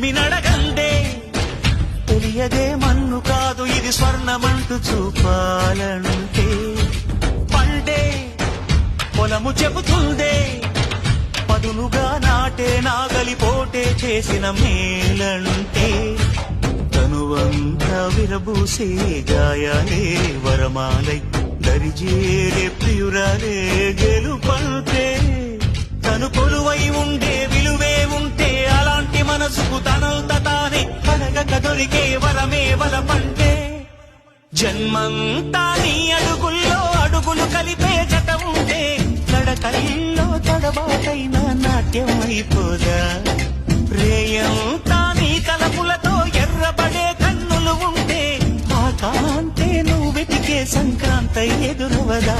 చెలిమి నడగందే తెలియదే మన్ను కాదు ఇది స్వర్ణమంటూ చూపాలంటే పండే పొలము చెబుతుందే పదునుగా నాటే నాగలి పోటే చేసిన మేలంటే తనువంతా విరబూసే గాయాలే వరమాలై దరిజేరే ప్రియురాలే గెలుపంటే తను కొలువై ఉండే విలువే ఉంటే అలాంటి మనసుకు తనంత తానే అడగక దొరికే వరమే వలపంటే జన్మంతా నీ అడుగుల్లో అడుగులు కలిపే జత ఉంటే నడకల్లో తడబాటైన నాట్యం అయిపోదా రేయంతా నీ కలపులతో ఎర్రబడే కన్నులు ఉంటే ఆ కాంతే నువ్వు వెతికే సంక్రాంతి ఎదురవదా